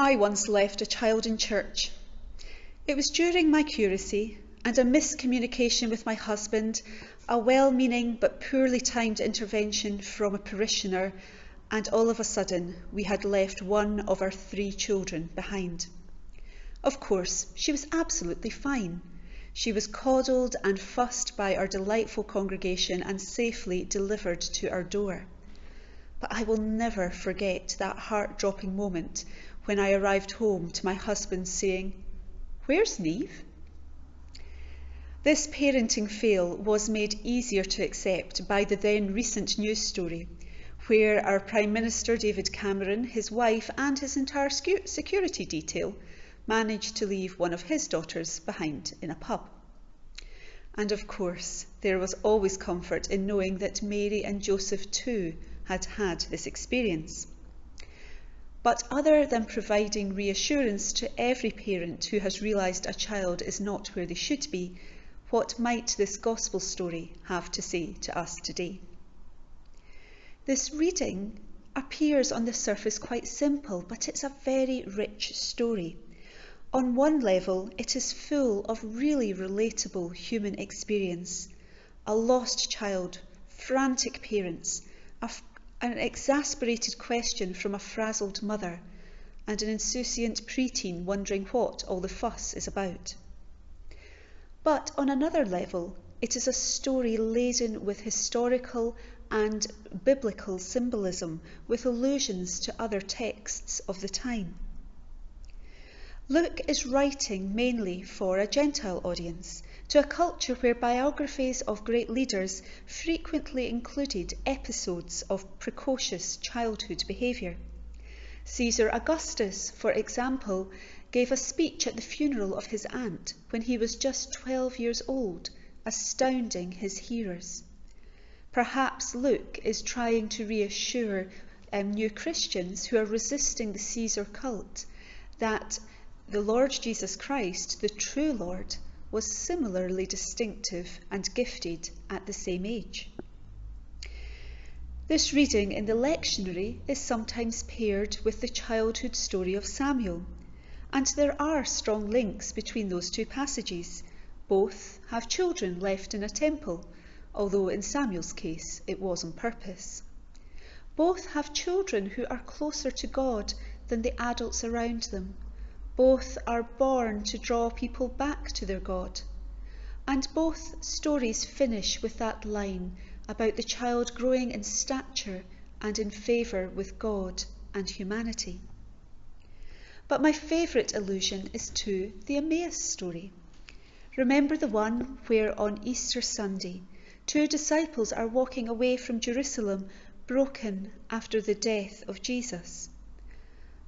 I once left a child in church. It was during my curacy and a miscommunication with my husband, a well-meaning but poorly timed intervention from a parishioner, and all of a sudden we had left one of our 3 children behind. Of course, she was absolutely fine. She was coddled and fussed by our delightful congregation and safely delivered to our door. But I will never forget that heart-dropping moment when I arrived home to my husband saying, "Where's Neve?" This parenting fail was made easier to accept by the then recent news story, where our Prime Minister David Cameron, his wife and his entire security detail managed to leave one of his daughters behind in a pub. And of course, there was always comfort in knowing that Mary and Joseph too had had this experience. But other than providing reassurance to every parent who has realised a child is not where they should be, what might this gospel story have to say to us today? This reading appears on the surface quite simple, but it's a very rich story. On one level, it is full of really relatable human experience. A lost child, frantic parents, an exasperated question from a frazzled mother, and an insouciant preteen wondering what all the fuss is about. But on another level, it is a story laden with historical and biblical symbolism, with allusions to other texts of the time. Luke is writing mainly for a Gentile audience, to a culture where biographies of great leaders frequently included episodes of precocious childhood behaviour. Caesar Augustus, for example, gave a speech at the funeral of his aunt when he was just 12 years old, astounding his hearers. Perhaps Luke is trying to reassure new Christians who are resisting the Caesar cult that the Lord Jesus Christ, the true Lord, was similarly distinctive and gifted at the same age. This reading in the lectionary is sometimes paired with the childhood story of Samuel, and there are strong links between those 2 passages. Both have children left in a temple, although in Samuel's case it was on purpose. Both have children who are closer to God than the adults around them. Both are born to draw people back to their God. And both stories finish with that line about the child growing in stature and in favour with God and humanity. But my favourite allusion is to the Emmaus story. Remember the one where on Easter Sunday 2 disciples are walking away from Jerusalem, broken after the death of Jesus.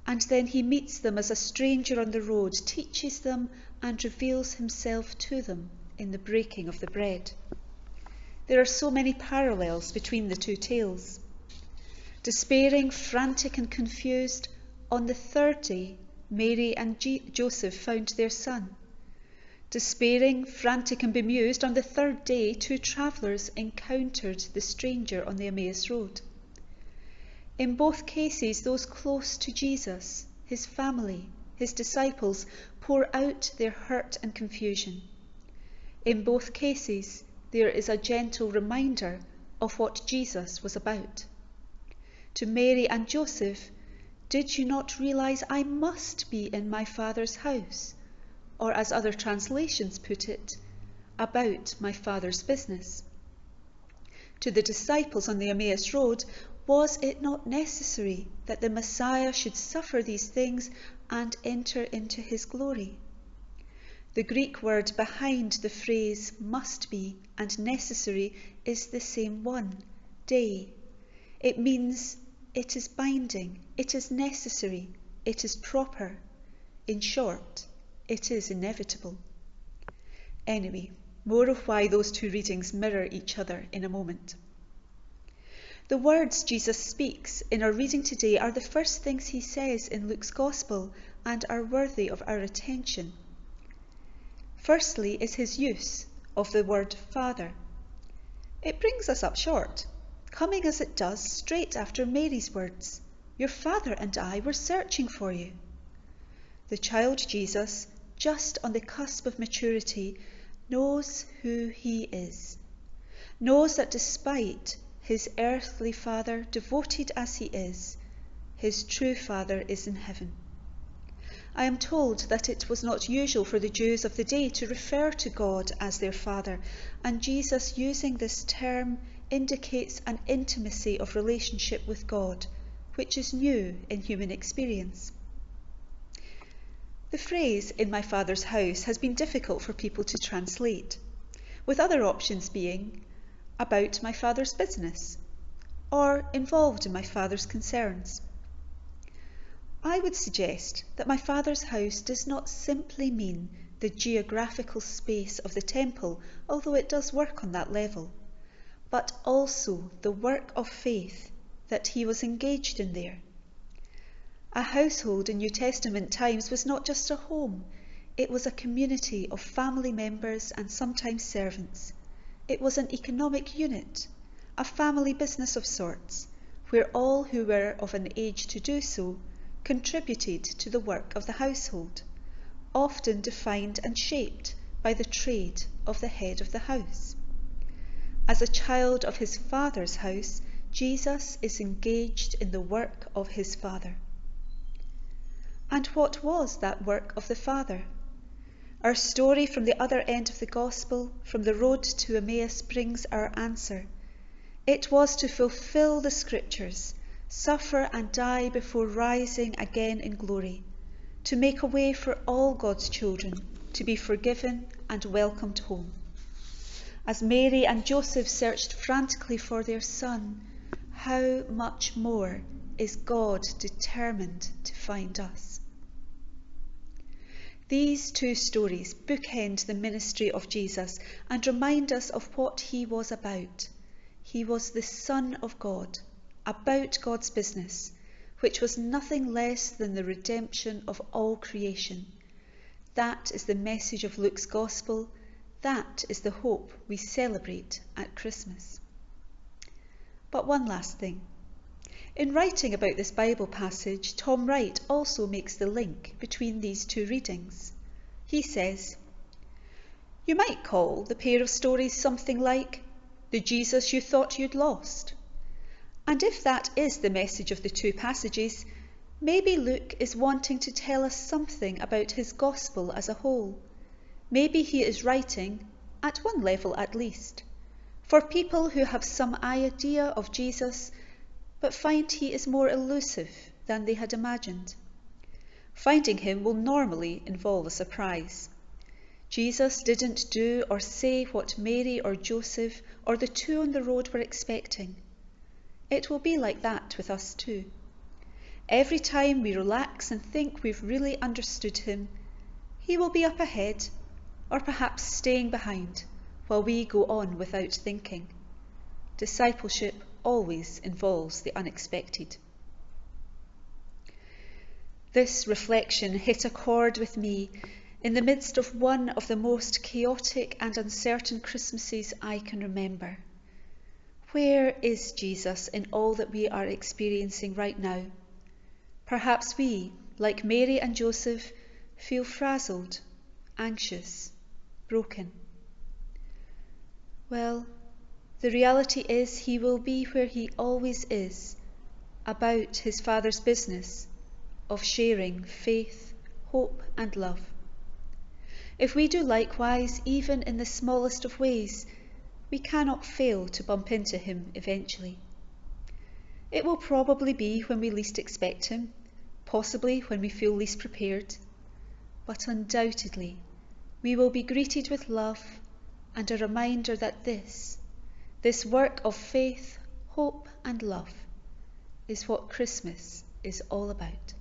And then he meets them as a stranger on the road, teaches them and reveals himself to them in the breaking of the bread. There are so many parallels between the 2 tales. Despairing, frantic and confused, on the 3rd day, Mary and Joseph found their son. Despairing, frantic and bemused, on the 3rd day, 2 travellers encountered the stranger on the Emmaus road. In both cases, those close to Jesus, his family, his disciples, pour out their hurt and confusion. In both cases, there is a gentle reminder of what Jesus was about. To Mary and Joseph, "Did you not realise I must be in my Father's house?" Or as other translations put it, "about my Father's business." To the disciples on the Emmaus road, was it not necessary that the Messiah should suffer these things and enter into his glory? The Greek word behind the phrase must be and necessary is the same one, dei. It means it is binding, it is necessary, it is proper. In short, it is inevitable. Anyway, more of why those 2 readings mirror each other in a moment. The words Jesus speaks in our reading today are the first things he says in Luke's Gospel and are worthy of our attention. Firstly is his use of the word Father. It brings us up short, coming as it does straight after Mary's words, "Your father and I were searching for you." The child Jesus, just on the cusp of maturity, knows who he is, knows that despite his earthly father, devoted as he is, his true father is in heaven. I am told that it was not usual for the Jews of the day to refer to God as their Father, and Jesus using this term indicates an intimacy of relationship with God, which is new in human experience. The phrase "in my Father's house" has been difficult for people to translate, with other options being "about my Father's business" or "involved in my Father's concerns." I would suggest that my Father's house does not simply mean the geographical space of the temple, although it does work on that level, but also the work of faith that he was engaged in there. A household in New Testament times was not just a home, it was a community of family members and sometimes servants. It was an economic unit, a family business of sorts, where all who were of an age to do so contributed to the work of the household, often defined and shaped by the trade of the head of the house. As a child of his Father's house, Jesus is engaged in the work of his Father. And what was that work of the Father? Our story from the other end of the Gospel, from the road to Emmaus, brings our answer. It was to fulfill the Scriptures, suffer and die before rising again in glory, to make a way for all God's children to be forgiven and welcomed home. As Mary and Joseph searched frantically for their son, how much more is God determined to find us? These two stories bookend the ministry of Jesus and remind us of what he was about. He was the Son of God, about God's business, which was nothing less than the redemption of all creation. That is the message of Luke's Gospel. That is the hope we celebrate at Christmas. But one last thing. In writing about this Bible passage, Tom Wright also makes the link between these two readings. He says, "You might call the pair of stories something like the Jesus you thought you'd lost. And if that is the message of the two passages, maybe Luke is wanting to tell us something about his gospel as a whole. Maybe he is writing, at one level at least, for people who have some idea of Jesus but find he is more elusive than they had imagined. Finding him will normally involve a surprise. Jesus didn't do or say what Mary or Joseph or the two on the road were expecting. It will be like that with us too. Every time we relax and think we've really understood him, he will be up ahead, or perhaps staying behind, while we go on without thinking. Discipleship always involves the unexpected." This reflection hit a chord with me in the midst of one of the most chaotic and uncertain Christmases I can remember. Where is Jesus in all that we are experiencing right now? Perhaps we, like Mary and Joseph, feel frazzled, anxious, broken. Well, the reality is he will be where he always is, about his Father's business of sharing faith, hope and love. If we do likewise, even in the smallest of ways, we cannot fail to bump into him eventually. It will probably be when we least expect him, possibly when we feel least prepared, but undoubtedly we will be greeted with love and a reminder that this work of faith, hope and love is what Christmas is all about.